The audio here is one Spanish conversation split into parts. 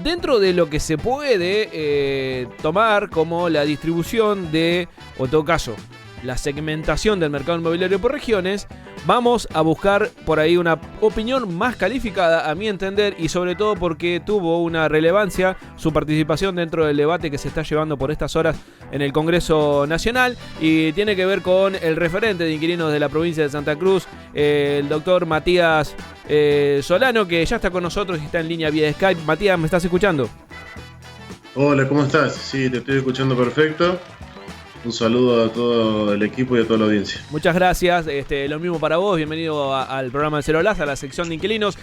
dentro de lo que se puede tomar como la distribución de, o en todo caso, la segmentación del mercado inmobiliario por regiones, vamos a buscar por ahí una opinión más calificada, a mi entender, y sobre todo porque tuvo una relevancia su participación dentro del debate que se está llevando por estas horas en el Congreso Nacional, y tiene que ver con el referente de inquilinos de la provincia de Santa Cruz, el doctor Matías Solano, que ya está con nosotros y está en línea vía Skype. Matías, ¿me estás escuchando? Hola, ¿cómo estás? Sí, te estoy escuchando perfecto. Un saludo a todo el equipo y a toda la audiencia. Muchas gracias, lo mismo para vos, bienvenido al programa de Cero Las, a la sección de inquilinos.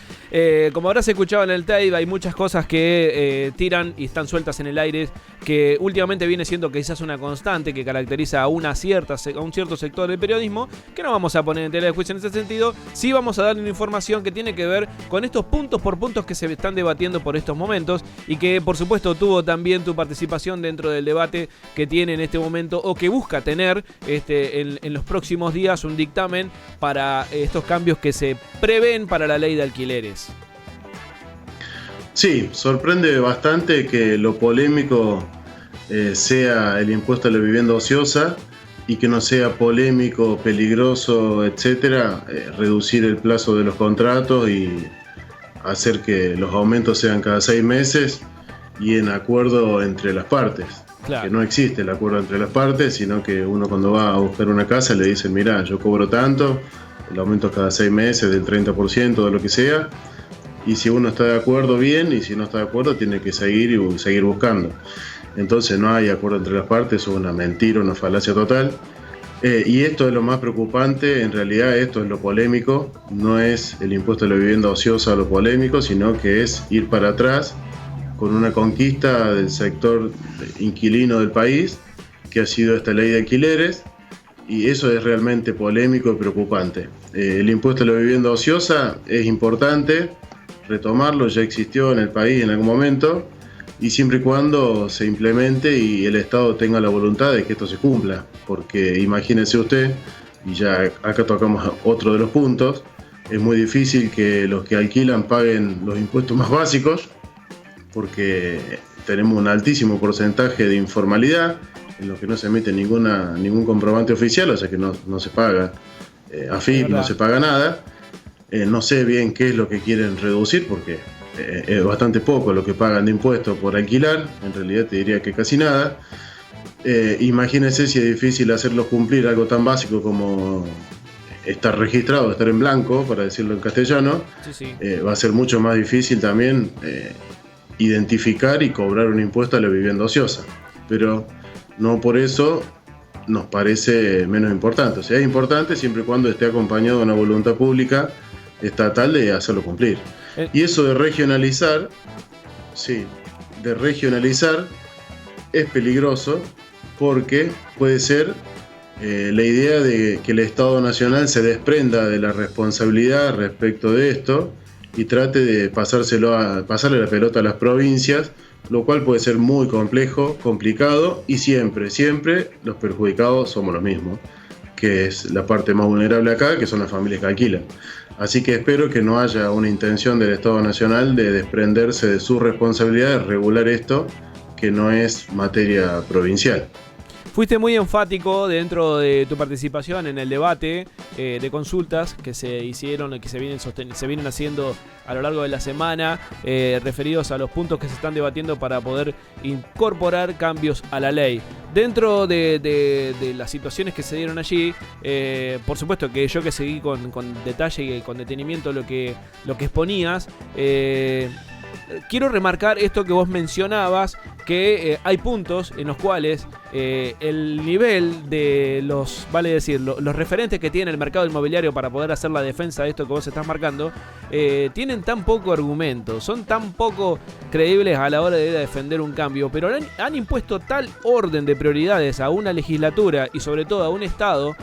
Como habrás escuchado en el tape, hay muchas cosas que tiran y están sueltas en el aire, que últimamente viene siendo quizás una constante que caracteriza a un cierto sector del periodismo, que no vamos a poner en tela de juicio en ese sentido. Sí vamos a darle una información que tiene que ver con estos puntos por puntos que se están debatiendo por estos momentos, y que por supuesto tuvo también tu participación dentro del debate que tiene en este momento, o que busca tener en los próximos días, un dictamen para estos cambios que se prevén para la ley de alquileres. Sí, sorprende bastante que lo polémico sea el impuesto a la vivienda ociosa, y que no sea polémico, peligroso, etcétera, reducir el plazo de los contratos y hacer que los aumentos sean cada 6 meses y en acuerdo entre las partes. Claro. Que no existe el acuerdo entre las partes, sino que uno cuando va a buscar una casa le dicen: mirá, yo cobro tanto, el aumento es cada 6 meses del 30%, de lo que sea, y si uno está de acuerdo, bien, y si no está de acuerdo, tiene que seguir buscando. Entonces no hay acuerdo entre las partes, es una mentira, una falacia total. Y esto es lo más preocupante, en realidad esto es lo polémico, no es el impuesto a la vivienda ociosa lo polémico, sino que es ir para atrás con una conquista del sector inquilino del país, que ha sido esta ley de alquileres, y eso es realmente polémico y preocupante. El impuesto a la vivienda ociosa es importante retomarlo, ya existió en el país en algún momento, y siempre y cuando se implemente y el Estado tenga la voluntad de que esto se cumpla, porque imagínense usted, y ya acá tocamos otro de los puntos, es muy difícil que los que alquilan paguen los impuestos más básicos, porque tenemos un altísimo porcentaje de informalidad en los que no se emite ningún comprobante oficial, o sea que no se paga AFIP, no se paga nada. No sé bien qué es lo que quieren reducir, porque es bastante poco lo que pagan de impuestos por alquilar, en realidad te diría que casi nada. Imagínense si es difícil hacerlos cumplir algo tan básico como estar registrado, estar en blanco, para decirlo en castellano. Sí. Va a ser mucho más difícil también identificar y cobrar un impuesto a la vivienda ociosa, pero no por eso nos parece menos importante. O sea, es importante siempre y cuando esté acompañado de una voluntad pública estatal de hacerlo cumplir. Y eso de regionalizar, es peligroso, porque puede ser la idea de que el Estado Nacional se desprenda de la responsabilidad respecto de esto y trate de pasarle la pelota a las provincias, lo cual puede ser muy complicado, y siempre los perjudicados somos los mismos, que es la parte más vulnerable acá, que son las familias que alquilan. Así que espero que no haya una intención del Estado Nacional de desprenderse de su responsabilidad de regular esto, que no es materia provincial. Fuiste muy enfático dentro de tu participación en el debate de consultas que se hicieron y que se vienen haciendo a lo largo de la semana, referidos a los puntos que se están debatiendo para poder incorporar cambios a la ley. Dentro de las situaciones que se dieron allí, por supuesto que yo, que seguí con detalle y con detenimiento lo que exponías, quiero remarcar esto que vos mencionabas, que hay puntos en los cuales el nivel de los referentes que tiene el mercado inmobiliario para poder hacer la defensa de esto que vos estás marcando, tienen tan poco argumento, son tan poco creíbles a la hora de defender un cambio, pero han impuesto tal orden de prioridades a una legislatura y sobre todo a un Estado,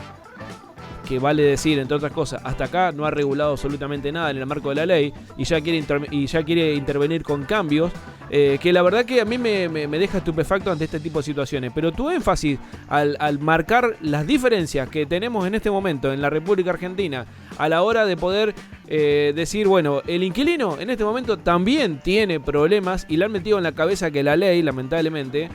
que vale decir, entre otras cosas, hasta acá no ha regulado absolutamente nada en el marco de la ley y ya quiere intervenir con cambios que la verdad que a mí me deja estupefacto ante este tipo de situaciones. Pero tu énfasis al marcar las diferencias que tenemos en este momento en la República Argentina a la hora de poder decir, bueno, el inquilino en este momento también tiene problemas y le han metido en la cabeza que la ley, lamentablemente,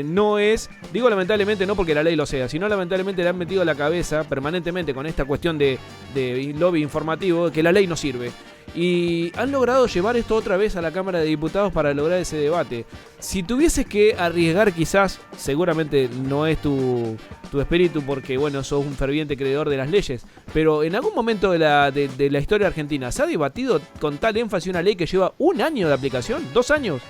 no es, digo lamentablemente no porque la ley lo sea, sino lamentablemente le han metido en la cabeza permanentemente con esta cuestión de lobby informativo que la ley no sirve. Y han logrado llevar esto otra vez a la Cámara de Diputados para lograr ese debate. Si tuvieses que arriesgar, quizás, seguramente no es tu espíritu porque, bueno, sos un ferviente creedor de las leyes, pero en algún momento de la historia argentina, ¿se ha debatido con tal énfasis una ley que lleva 1 año de aplicación? ¿2 años?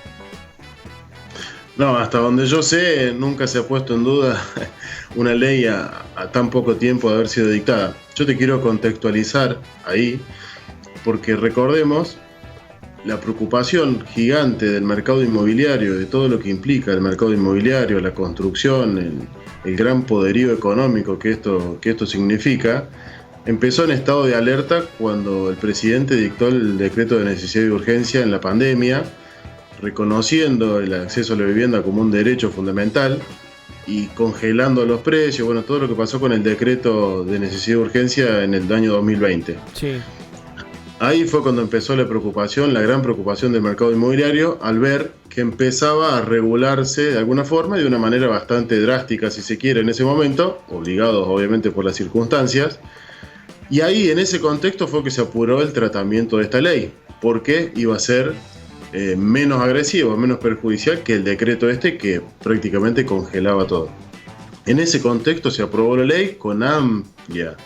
No, hasta donde yo sé, nunca se ha puesto en duda una ley a tan poco tiempo de haber sido dictada. Yo te quiero contextualizar ahí, porque recordemos la preocupación gigante del mercado inmobiliario, de todo lo que implica el mercado inmobiliario, la construcción, el gran poderío económico que esto significa, empezó en estado de alerta cuando el presidente dictó el decreto de necesidad y urgencia en la pandemia, reconociendo el acceso a la vivienda como un derecho fundamental y congelando los precios, bueno, todo lo que pasó con el decreto de necesidad y urgencia en el año 2020. Sí. Ahí fue cuando empezó la preocupación, la gran preocupación del mercado inmobiliario al ver que empezaba a regularse de alguna forma y de una manera bastante drástica, si se quiere, en ese momento, obligados obviamente por las circunstancias. Y ahí, en ese contexto, fue que se apuró el tratamiento de esta ley, porque iba a ser menos agresivo, menos perjudicial que el decreto que prácticamente congelaba todo. En ese contexto se aprobó la ley con amplio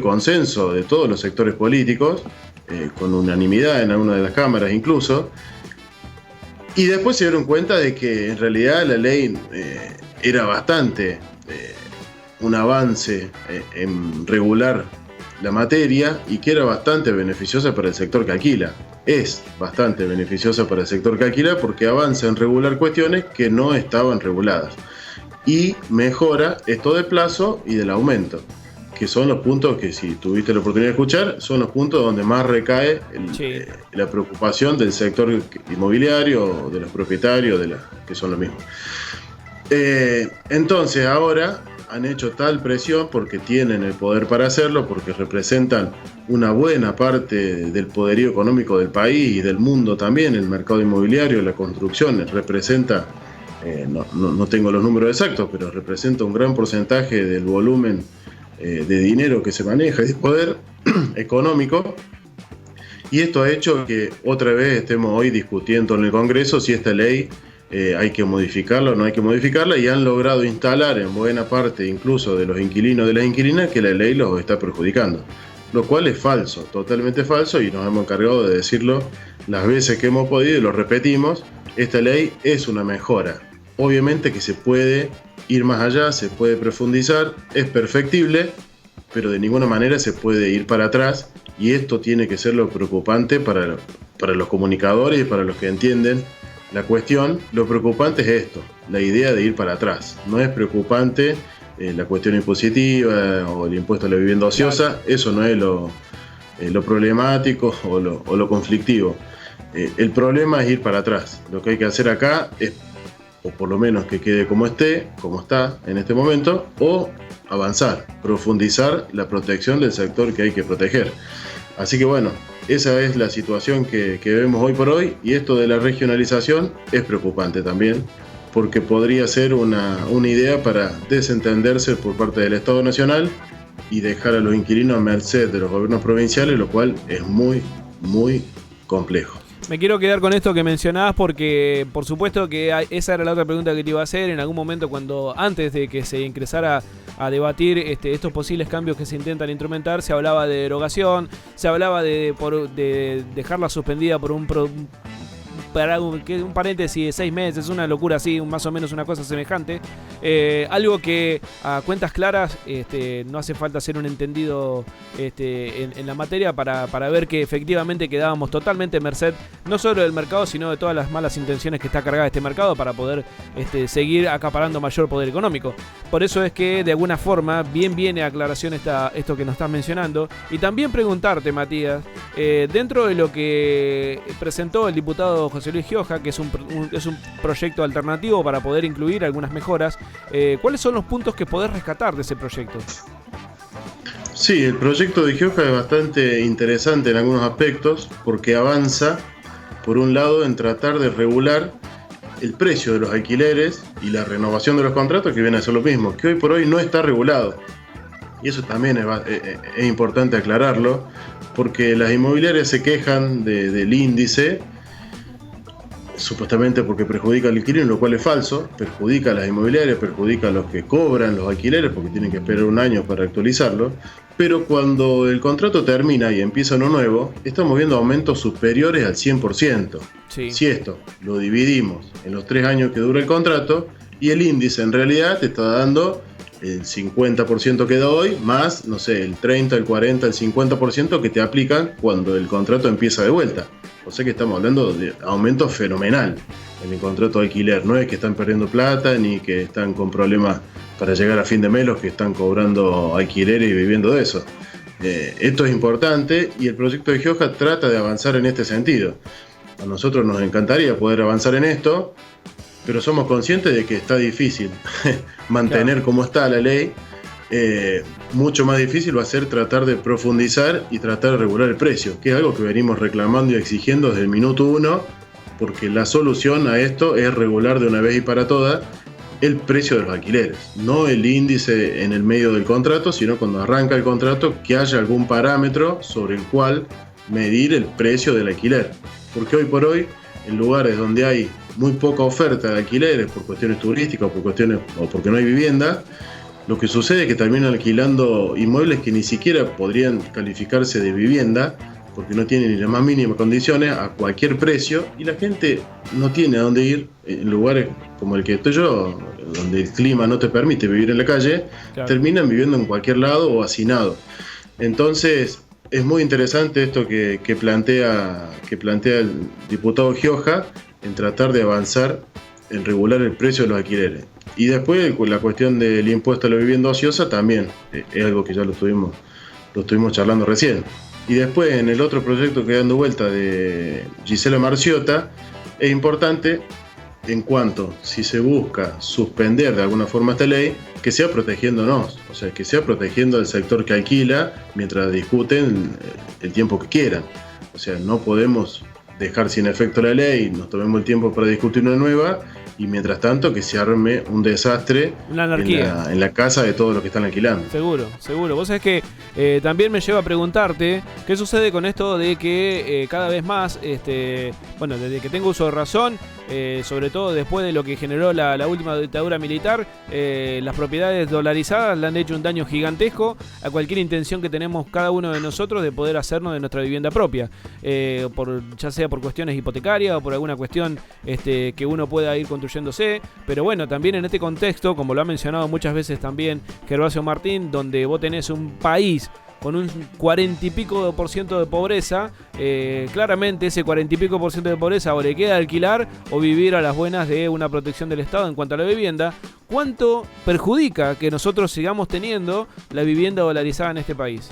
consenso de todos los sectores políticos, con unanimidad en alguna de las cámaras incluso, y después se dieron cuenta de que en realidad la ley era bastante un avance en regular la materia y que era bastante beneficiosa para el sector que alquila. Es bastante beneficiosa para el sector que alquila porque avanza en regular cuestiones que no estaban reguladas y mejora esto del plazo y del aumento, que son los puntos que, si tuviste la oportunidad de escuchar, son los puntos donde más recae la preocupación del sector inmobiliario, de los propietarios, que son lo mismo. Entonces ahora han hecho tal presión porque tienen el poder para hacerlo, porque representan una buena parte del poderío económico del país y del mundo también. El mercado inmobiliario, la construcción, representa, no tengo los números exactos, pero representa un gran porcentaje del volumen de dinero que se maneja y de poder económico. Y esto ha hecho que otra vez estemos hoy discutiendo en el Congreso si esta ley hay que modificarla o no hay que modificarla, y han logrado instalar en buena parte incluso de los inquilinos de las inquilinas que la ley los está perjudicando, lo cual es falso, totalmente falso, y nos hemos encargado de decirlo las veces que hemos podido y lo repetimos. Esta ley es una mejora, obviamente que se puede ir más allá, se puede profundizar, es perfectible, pero de ninguna manera se puede ir para atrás, y esto tiene que ser lo preocupante para los comunicadores y para los que entienden la cuestión. Lo preocupante es esto, la idea de ir para atrás. No es preocupante la cuestión impositiva o el impuesto a la vivienda ociosa, claro. Eso no es lo problemático o lo conflictivo. El problema es ir para atrás. Lo que hay que hacer acá es, o por lo menos que quede como está en este momento, o avanzar, profundizar la protección del sector que hay que proteger. Así que bueno, esa es la situación que vemos hoy por hoy, y esto de la regionalización es preocupante también, porque podría ser una idea para desentenderse por parte del Estado Nacional y dejar a los inquilinos a merced de los gobiernos provinciales, lo cual es muy, muy complejo. Me quiero quedar con esto que mencionabas porque, por supuesto, que esa era la otra pregunta que te iba a hacer. En algún momento, antes de que se ingresara a debatir estos posibles cambios que se intentan instrumentar, se hablaba de derogación, se hablaba de dejarla suspendida por un paréntesis de 6 meses, una locura así, más o menos una cosa semejante. Algo que a cuentas claras no hace falta ser un entendido en la materia para ver que efectivamente quedábamos totalmente merced no solo del mercado, sino de todas las malas intenciones que está cargada este mercado para poder seguir acaparando mayor poder económico. Por eso es que de alguna forma bien viene a aclaración esto que nos estás mencionando. Y también preguntarte, Matías, dentro de lo que presentó el diputado José Luis Gioja, que es un proyecto alternativo para poder incluir algunas mejoras, ¿cuáles son los puntos que podés rescatar de ese proyecto? Sí, el proyecto de Gioja es bastante interesante en algunos aspectos porque avanza, por un lado, en tratar de regular el precio de los alquileres y la renovación de los contratos, que viene a ser lo mismo, que hoy por hoy no está regulado. Y eso también es importante aclararlo, porque las inmobiliarias se quejan del índice, supuestamente porque perjudica al inquilino, lo cual es falso. Perjudica a las inmobiliarias, perjudica a los que cobran los alquileres, porque tienen que esperar un año para actualizarlo. Pero cuando el contrato termina y empieza uno nuevo, estamos viendo aumentos superiores al 100%. Sí. Si esto lo dividimos en los 3 años que dura el contrato, y el índice en realidad te está dando el 50% que da hoy, más, no sé, el 30, el 40, el 50% que te aplican cuando el contrato empieza de vuelta. O sea que estamos hablando de aumento fenomenal en el contrato de alquiler. No es que están perdiendo plata ni que están con problemas para llegar a fin de mes los que están cobrando alquileres y viviendo de eso. Esto es importante y el proyecto de Gioja trata de avanzar en este sentido. A nosotros nos encantaría poder avanzar en esto, pero somos conscientes de que está difícil mantener como está la ley. Mucho más difícil va a ser tratar de profundizar y tratar de regular el precio, que es algo que venimos reclamando y exigiendo desde el minuto 1, porque la solución a esto es regular de una vez y para todas el precio de los alquileres, no el índice en el medio del contrato, sino cuando arranca el contrato que haya algún parámetro sobre el cual medir el precio del alquiler, porque hoy por hoy en lugares donde hay muy poca oferta de alquileres por cuestiones turísticas o porque no hay vivienda, lo que sucede es que terminan alquilando inmuebles que ni siquiera podrían calificarse de vivienda porque no tienen ni las más mínimas condiciones a cualquier precio, y la gente no tiene a dónde ir en lugares como el que estoy yo, donde el clima no te permite vivir en la calle. Claro. Terminan viviendo en cualquier lado o hacinados. Entonces es muy interesante esto que plantea el diputado Gioja en tratar de avanzar en regular el precio de los alquileres. Y después la cuestión del impuesto a la vivienda ociosa también es algo que ya lo estuvimos charlando recién. Y después en el otro proyecto que dando vuelta de Gisela Marciota, es importante en cuanto si se busca suspender de alguna forma esta ley, que sea protegiéndonos, o sea, que sea protegiendo al sector que alquila mientras discuten el tiempo que quieran. O sea, no podemos dejar sin efecto la ley, nos tomemos el tiempo para discutir una nueva y mientras tanto que se arme un desastre, una anarquía en la casa de todos los que están alquilando. Seguro. Vos sabés que también me lleva a preguntarte qué sucede con esto de que cada vez más, desde que tengo uso de razón, sobre todo después de lo que generó la última dictadura militar, las propiedades dolarizadas le han hecho un daño gigantesco a cualquier intención que tenemos cada uno de nosotros de poder hacernos de nuestra vivienda propia, ya sea por cuestiones hipotecarias o por alguna cuestión que uno pueda ir construyéndose. Pero bueno, también en este contexto, como lo ha mencionado muchas veces también Gervasio Martín, donde vos tenés un país con un 40 y pico % de pobreza, claramente ese 40 y pico % de pobreza o le queda alquilar o vivir a las buenas de una protección del Estado en cuanto a la vivienda. ¿Cuánto perjudica que nosotros sigamos teniendo la vivienda dolarizada en este país?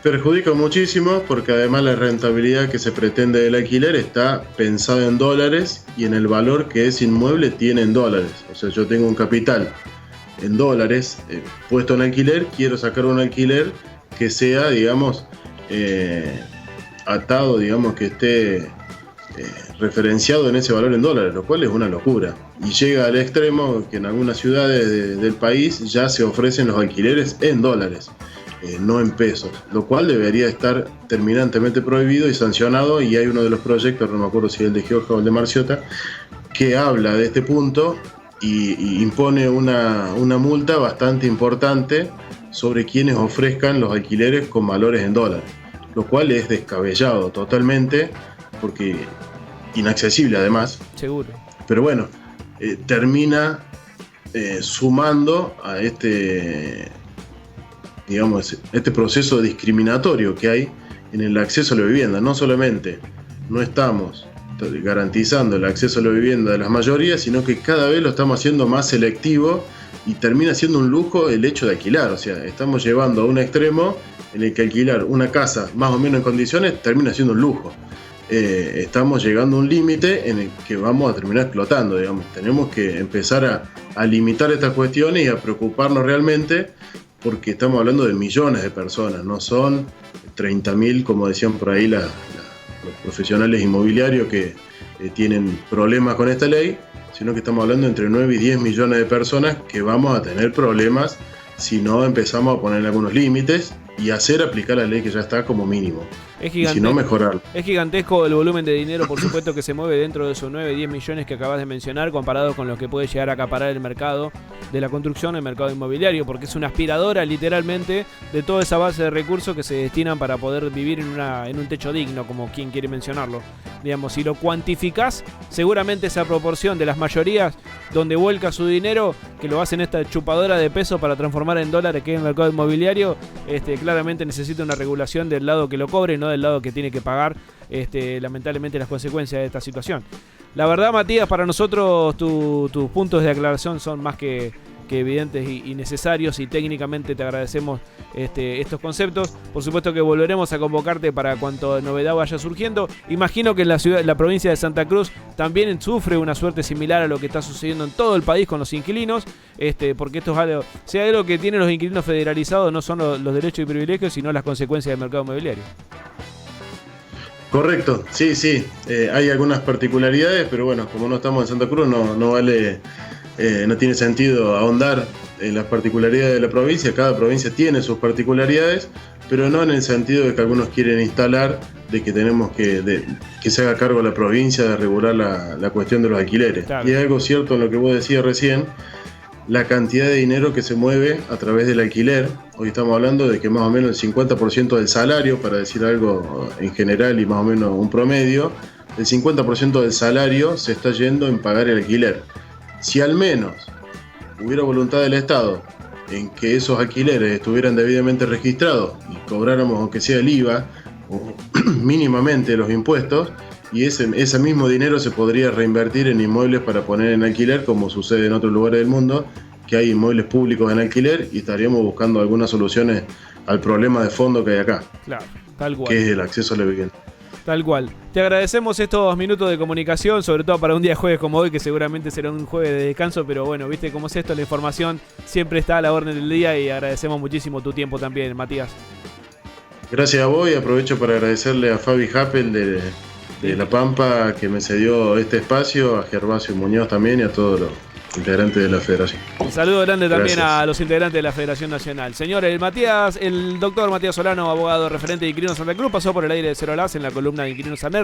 Perjudica muchísimo porque además la rentabilidad que se pretende del alquiler está pensada en dólares y en el valor que ese inmueble tiene en dólares. O sea, yo tengo un capital en dólares puesto en alquiler, quiero sacar un alquiler que sea, digamos, atado, digamos, que esté referenciado en ese valor en dólares, lo cual es una locura. Y llega al extremo que en algunas ciudades del país ya se ofrecen los alquileres en dólares, no en pesos, lo cual debería estar terminantemente prohibido y sancionado. Y hay uno de los proyectos, no me acuerdo si es el de Gioja o el de Marciota, que habla de este punto y impone una multa bastante importante sobre quienes ofrezcan los alquileres con valores en dólares, lo cual es descabellado totalmente, porque inaccesible además. Seguro. Pero bueno, termina sumando a digamos, este proceso discriminatorio que hay en el acceso a la vivienda. No solamente no estamos garantizando el acceso a la vivienda de las mayorías, sino que cada vez lo estamos haciendo más selectivo y termina siendo un lujo el hecho de alquilar. O sea, estamos llevando a un extremo en el que alquilar una casa más o menos en condiciones termina siendo un lujo. Estamos llegando a un límite en el que vamos a terminar explotando, digamos. Tenemos que empezar a limitar estas cuestiones y a preocuparnos realmente, porque estamos hablando de millones de personas, no son 30.000, como decían por ahí los profesionales inmobiliarios que tienen problemas con esta ley, sino que estamos hablando entre 9 y 10 millones de personas que vamos a tener problemas si no empezamos a poner algunos límites y hacer aplicar la ley que ya está como mínimo. Es y si no, mejorar. Es gigantesco el volumen de dinero, por supuesto, que se mueve dentro de esos 9-10 millones que acabas de mencionar, comparado con lo que puede llegar a acaparar el mercado de la construcción, el mercado inmobiliario, porque es una aspiradora literalmente de toda esa base de recursos que se destinan para poder vivir en un techo digno, como quien quiere mencionarlo. Digamos, si lo cuantificás, seguramente esa proporción de las mayorías donde vuelca su dinero, que lo hacen esta chupadora de pesos para transformar en dólares que es el mercado inmobiliario, claramente necesita una regulación del lado que lo cobre, no del lado que tiene que pagar lamentablemente las consecuencias de esta situación. La verdad, Matías, para nosotros tus puntos de aclaración son más que evidentes y necesarios, y técnicamente te agradecemos estos conceptos. Por supuesto que volveremos a convocarte para cuanto novedad vaya surgiendo. Imagino que en la provincia de Santa Cruz también sufre una suerte similar a lo que está sucediendo en todo el país con los inquilinos, porque esto es algo, si hay algo que tienen los inquilinos federalizados, no son los derechos y privilegios, sino las consecuencias del mercado inmobiliario. Correcto, sí, hay algunas particularidades, pero bueno, como no estamos en Santa Cruz, no vale, no tiene sentido ahondar en las particularidades de la provincia. Cada provincia tiene sus particularidades, pero no en el sentido de que algunos quieren instalar de que tenemos que se haga cargo la provincia de regular la cuestión de los alquileres. Claro. Y hay algo cierto en lo que vos decías recién, la cantidad de dinero que se mueve a través del alquiler. Hoy estamos hablando de que más o menos el 50% del salario, para decir algo en general y más o menos un promedio, el 50% del salario se está yendo en pagar el alquiler. Si al menos hubiera voluntad del Estado en que esos alquileres estuvieran debidamente registrados y cobráramos aunque sea el IVA o mínimamente los impuestos, y ese mismo dinero se podría reinvertir en inmuebles para poner en alquiler, como sucede en otros lugares del mundo, que hay inmuebles públicos en alquiler, y estaríamos buscando algunas soluciones al problema de fondo que hay acá. Claro, tal cual. Que es el acceso a la vivienda. Tal cual. Te agradecemos estos minutos de comunicación, sobre todo para un día jueves como hoy, que seguramente será un jueves de descanso, pero bueno, viste cómo es esto, la información siempre está a la orden del día, y agradecemos muchísimo tu tiempo también, Matías. Gracias a vos, y aprovecho para agradecerle a Fabi Happel de La Pampa, que me cedió este espacio, a Gervasio Muñoz también y a todos los integrantes de la Federación. Un saludo grande también a los integrantes de la Federación Nacional. Señores, el doctor Matías Solano, abogado referente de Inquilinos Santa Cruz, pasó por el aire de Cero Las en la columna de Inquilinos Saner.